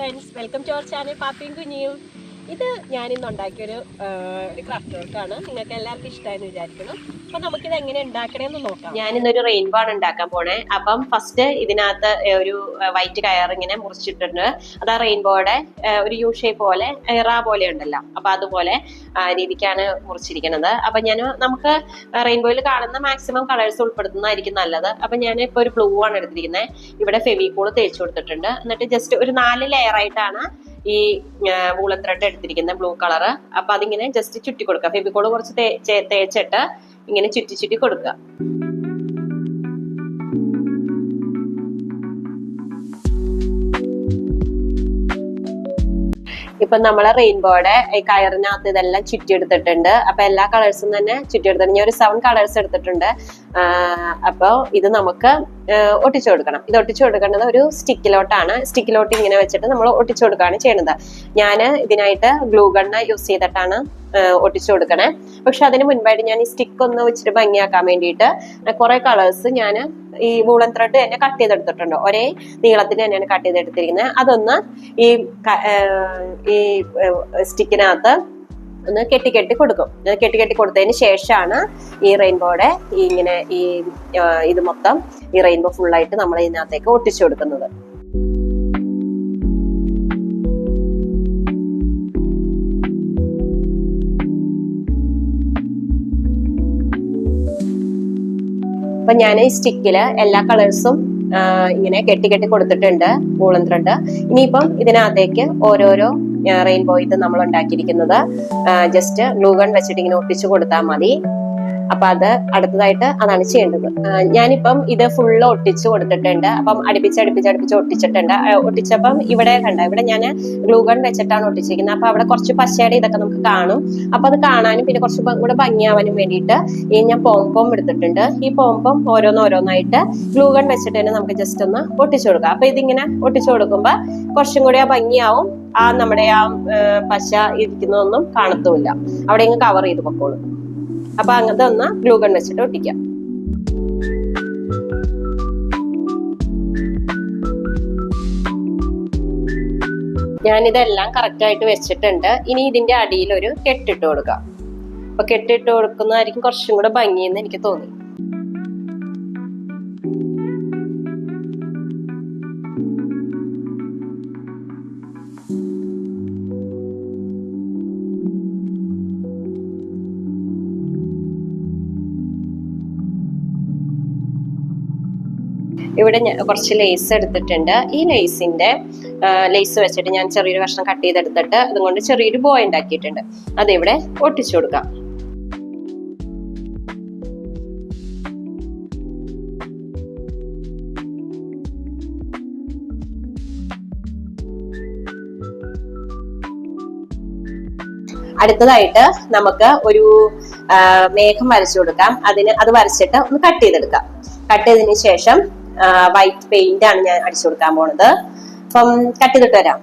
Friends, welcome to our channel പാപ്പിയും കുഞ്ഞിയും. ഇത് ഞാനിന്ന് ഉണ്ടാക്കിയൊരു ക്രാഫ്റ്റ് വർക്കാണ്. നിങ്ങൾക്ക് എല്ലാവർക്കും ഇഷ്ടമായെന്ന് വിചാരിക്കുന്നു. അപ്പം നമുക്കിത് എങ്ങനെ ഉണ്ടാക്കണമെന്ന് നോക്കാം. ഞാനിന്നൊരു റെയിൻബോ ആണ് ഉണ്ടാക്കാൻ പോണേ. അപ്പം ഫസ്റ്റ് ഇതിനകത്ത് ഒരു വൈറ്റ് കയർ ഇങ്ങനെ മുറിച്ചിട്ടുണ്ട്. അത് ആ റെയിൻബോയുടെ ഒരു യു ഷേപ്പ് പോലെ റാ പോലെ ഉണ്ടല്ലോ, അപ്പൊ അതുപോലെ രീതിക്കാണ് മുറിച്ചിരിക്കുന്നത്. അപ്പൊ നമുക്ക് റെയിൻബോയിൽ കാണുന്ന മാക്സിമം കളേഴ്സ് ഉൾപ്പെടുത്തുന്നതായിരിക്കും നല്ലത്. അപ്പൊ ഞാൻ ഇപ്പൊ ഒരു ബ്ലൂ ആണ് എടുത്തിരിക്കുന്നത്. ഇവിടെ ഫെവിക്കോൾ തേച്ച് കൊടുത്തിട്ടുണ്ട്. എന്നിട്ട് ജസ്റ്റ് ഒരു 4 ലെയർ ആയിട്ടാണ് ഈ വൂളൻ ത്രെഡ് എടുത്തിരിക്കുന്നത്, ബ്ലൂ കളറ്. അപ്പൊ അതിങ്ങനെ ജസ്റ്റ് ചുറ്റി കൊടുക്കുക. ഫെവിക്കോൾ കുറച്ച് തേച്ചിട്ട് ഇങ്ങനെ ചുറ്റി ചുറ്റി കൊടുക്കുക. ഇപ്പൊ നമ്മളെ റെയിൻബോയുടെ കയറിനകത്ത് ഇതെല്ലാം ചുറ്റിയെടുത്തിട്ടുണ്ട്. അപ്പൊ എല്ലാ കളേഴ്സും തന്നെ ചുറ്റിയെടുത്തിട്ടുണ്ട്. ഞാൻ ഒരു 7 കളേഴ്സ് എടുത്തിട്ടുണ്ട്. അപ്പൊ ഇത് നമുക്ക് ഒട്ടിച്ചു കൊടുക്കണം. ഇത് ഒട്ടിച്ചു കൊടുക്കേണ്ടത് ഒരു സ്റ്റിക്കിലോട്ടാണ്. സ്റ്റിക്കിലോട്ട് ഇങ്ങനെ വെച്ചിട്ട് നമ്മൾ ഒട്ടിച്ചു കൊടുക്കുകയാണ് ചെയ്യുന്നത്. ഞാൻ ഇതിനായിട്ട് ഗ്ലൂ ഗണ്ണ് യൂസ് ചെയ്തിട്ടാണ് ഒട്ടിച്ചു കൊടുക്കണേ. പക്ഷെ അതിന് മുൻപായിട്ട് ഞാൻ ഈ സ്റ്റിക്ക് ഒന്ന് വെച്ചിട്ട് ഭംഗിയാക്കാൻ വേണ്ടിയിട്ട് കുറെ കളേഴ്സ് ഞാൻ ഈ വൂളൻ ത്രെഡ് തന്നെ കട്ട് ചെയ്തെടുത്തിട്ടുണ്ട്. ഒരേ നീളത്തിന് തന്നെയാണ് കട്ട് ചെയ്തെടുത്തിരിക്കുന്നത്. അതൊന്ന് ഈ സ്റ്റിക്കിനകത്ത് ഒന്ന് കെട്ടി കൊടുക്കും. കെട്ടി കൊടുത്തതിന് ശേഷമാണ് ഈ റെയിൻബോയുടെ ഇങ്ങനെ ഇത് മൊത്തം ഈ റെയിൻബോ ഫുള്ളായിട്ട് നമ്മൾ ഇതിനകത്തേക്ക് ഒട്ടിച്ചു കൊടുക്കുന്നത്. അപ്പൊ ഞാൻ ഈ സ്റ്റിക്കില് എല്ലാ കളേഴ്സും ഇങ്ങനെ കെട്ടി കൊടുത്തിട്ടുണ്ട്, വൂളൻ ത്രെഡ്. ഇനിയിപ്പം ഇതിനകത്തേക്ക് ഓരോരോ റെയിൻബോ ഇത് നമ്മൾ ഉണ്ടാക്കിയിരിക്കുന്നത് ജസ്റ്റ് ഗ്ലൂ ഗൺ വെച്ചിട്ട് ഇങ്ങനെ ഒട്ടിച്ചു കൊടുത്താൽ മതി. അപ്പൊ അത് അടുത്തതായിട്ട് അതാണ് ചെയ്യേണ്ടത്. ഞാനിപ്പം ഇത് ഫുള്ള് ഒട്ടിച്ചു കൊടുത്തിട്ടുണ്ട്. അപ്പം അടുപ്പിച്ച് ഒട്ടിച്ചിട്ടുണ്ട്. ഒട്ടിച്ചപ്പം ഇവിടെ ഇവിടെ ഞാൻ ഗ്ലൂ ഗൺ വെച്ചിട്ടാണ് ഒട്ടിച്ചിരിക്കുന്നത്. അപ്പൊ അവിടെ കുറച്ച് പശയുടെ ഇതൊക്കെ നമുക്ക് കാണും. അപ്പൊ അത് കാണാനും പിന്നെ കുറച്ച് കൂടെ ഭംഗിയാവാനും വേണ്ടിയിട്ട് ഞാൻ പോംപോം എടുത്തിട്ടുണ്ട്. ഈ പോംപോം ഓരോന്നായിട്ട് ഗ്ലൂ ഗൺ വെച്ചിട്ട് തന്നെ നമുക്ക് ജസ്റ്റ് ഒന്ന് ഒട്ടിച്ചു കൊടുക്കാം. അപ്പൊ ഇതിങ്ങനെ ഒട്ടിച്ചു കൊടുക്കുമ്പോ കുറച്ചും കൂടി ആ ഭംഗിയാവും. നമ്മുടെ പശ ഇരിക്കുന്നതൊന്നും കാണത്തുമില്ല. അവിടെ ഇങ്ങ് കവർ ചെയ്ത് പൊക്കോളും. അപ്പൊ അങ്ങനത്തെ ഒന്ന് ഗ്ലൂ ഗൺ വെച്ചിട്ട് ഒട്ടിക്കാം. ഞാനിതെല്ലാം കറക്റ്റ് ആയിട്ട് വെച്ചിട്ടുണ്ട്. ഇനി ഇതിന്റെ അടിയിൽ ഒരു കെട്ടിട്ട് കൊടുക്കാം. അപ്പൊ കെട്ടിട്ട് കൊടുക്കുന്നതായിരിക്കും കുറച്ചും കൂടെ ഭംഗിയെന്ന് എനിക്ക് തോന്നി. ഇവിടെ ഞാൻ കുറച്ച് ലേസ് എടുത്തിട്ടുണ്ട്. ഈ ലേസ് വെച്ചിട്ട് ഞാൻ ചെറിയൊരു കഷ്ണം കട്ട് ചെയ്തെടുത്തിട്ട് അതുകൊണ്ട് ചെറിയൊരു ബോ ഉണ്ടാക്കിയിട്ടുണ്ട്. അതിവിടെ ഒട്ടിച്ചു കൊടുക്കാം. അടുത്തതായിട്ട് നമുക്ക് ഒരു മേഘം വരച്ചു കൊടുക്കാം. അത് വരച്ചിട്ട് ഒന്ന് കട്ട് ചെയ്തെടുക്കാം. കട്ട് ചെയ്തതിന് ശേഷം വൈറ്റ് പെയിന്റ് ആണ് ഞാൻ അടിച്ചു കൊടുക്കാൻ പോണത്. അപ്പം കട്ട് ചെയ്തിട്ട് വരാം.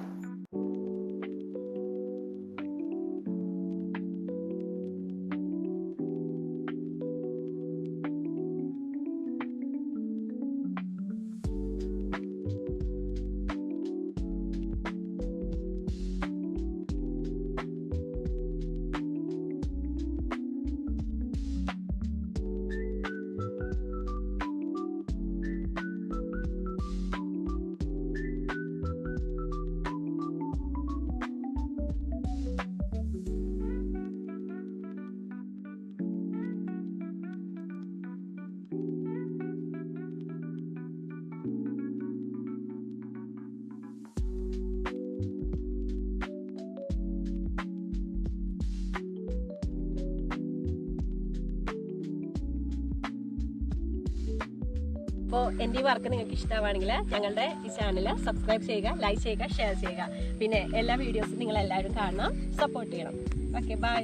അപ്പോൾ എൻ്റെ ഈ വർക്ക് നിങ്ങൾക്ക് ഇഷ്ടമാണെങ്കിൽ ഞങ്ങളുടെ ഈ ചാനൽ സബ്സ്ക്രൈബ് ചെയ്യുക, ലൈക്ക് ചെയ്യുക, ഷെയർ ചെയ്യുക. പിന്നെ എല്ലാ വീഡിയോസും നിങ്ങൾ എല്ലാവരും കാണണം, സപ്പോർട്ട് ചെയ്യണം. Okay, by.